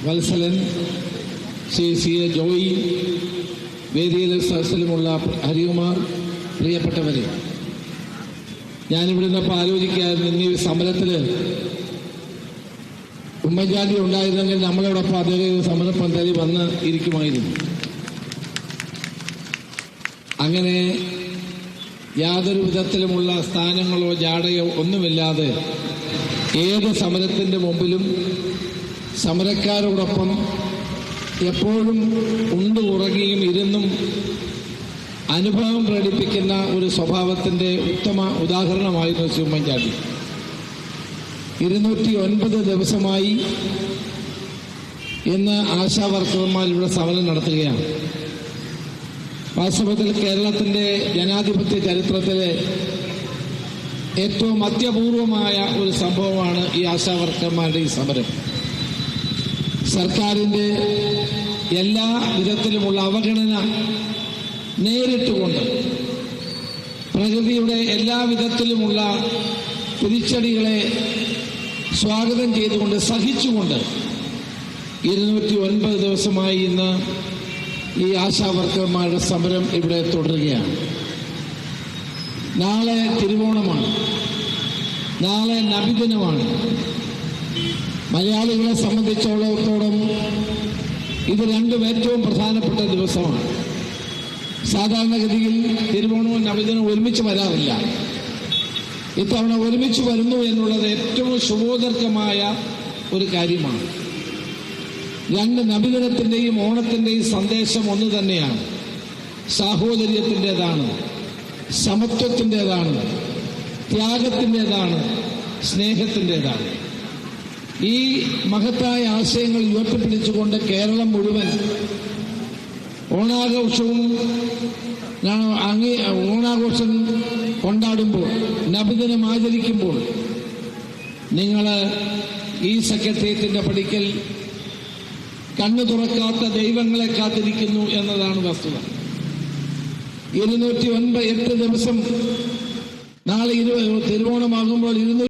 Valsalan, C A Joy, വേദിയിലെ സദസ്സിലുമുള്ള Harikumar, പ്രിയപ്പെട്ടവരെ, ഞാനിവിടെ നിന്നപ്പോൾ ആലോചിക്കായിരുന്നു, ഇനി സമരത്തിൽ ഉമ്മൻചാണ്ടി ഉണ്ടായിരുന്നെങ്കിൽ നമ്മളോടൊപ്പം അദ്ദേഹം സമരപന്തലിൽ വന്ന് ഇരിക്കുമായിരുന്നു. അങ്ങനെ യാതൊരു വിധത്തിലുമുള്ള സ്ഥാനങ്ങളോ ജാടയോ ഒന്നുമില്ലാതെ ഏത് സമരത്തിൻ്റെ മുമ്പിലും സമരക്കാരോടൊപ്പം എപ്പോഴും ഉണ്ട് ഉറങ്ങിയും ഇരുന്നും അനുഭവം പ്രകടിപ്പിക്കുന്ന ഒരു സ്വഭാവത്തിൻ്റെ ഉത്തമ ഉദാഹരണമായിരുന്നു ശ്രീ ഉമ്മൻചാണ്ടി. 209 ദിവസമായി ഇന്ന് ആശാ വർക്കർമാർ ഇവിടെ സമരം നടത്തുകയാണ്. വാസ്തവത്തിൽ കേരളത്തിൻ്റെ ജനാധിപത്യ ചരിത്രത്തിലെ ഏറ്റവും അത്യപൂർവമായ ഒരു സംഭവമാണ് ഈ ആശാ വർക്കർമാരുടെ ഈ സമരം. സർക്കാരിൻ്റെ എല്ലാ വിധത്തിലുമുള്ള അവഗണന നേരിട്ടുകൊണ്ട്, പ്രകൃതിയുടെ എല്ലാ വിധത്തിലുമുള്ള തിരിച്ചടികളെ സ്വാഗതം ചെയ്തുകൊണ്ട്, സഹിച്ചുകൊണ്ട് 209 ദിവസമായി ഇന്ന് ഈ ആശാ വർക്കർമാരുടെ സമരം ഇവിടെ തുടരുകയാണ്. നാളെ തിരുവോണമാണ്, നാളെ നബിദിനമാണ്. മലയാളികളെ സംബന്ധിച്ചിടത്തോളം ഇത് രണ്ടും ഏറ്റവും പ്രധാനപ്പെട്ട ദിവസമാണ്. സാധാരണഗതിയിൽ തിരുവോണവും നബിദിനവും ഒരുമിച്ച് വരാറില്ല. ഇത്തവണ ഒരുമിച്ച് വരുന്നു എന്നുള്ളത് ഏറ്റവും ശുഭോദർക്കമായ ഒരു കാര്യമാണ്. രണ്ട് നബിദിനത്തിൻ്റെയും ഓണത്തിൻ്റെയും സന്ദേശം ഒന്ന് തന്നെയാണ്. സാഹോദര്യത്തിൻ്റെതാണ്, സമത്വത്തിൻ്റെതാണ്, ത്യാഗത്തിൻ്റെതാണ്, സ്നേഹത്തിൻ്റെതാണ്. ഈ മഹത്തായ ആശയങ്ങൾ ഉയർത്തിപ്പിടിച്ചുകൊണ്ട് കേരളം മുഴുവൻ ഓണാഘോഷം കൊണ്ടാടുമ്പോൾ, നബിദിനം ആചരിക്കുമ്പോൾ നിങ്ങൾ ഈ സെക്രട്ടേറിയറ്റിൻ്റെ പടിക്കൽ കണ്ണു തുറക്കാത്ത ദൈവങ്ങളെ കാത്തിരിക്കുന്നു എന്നതാണ് വസ്തുത. 208 ദിവസം നാളെ തിരുവോണമാകുമ്പോൾ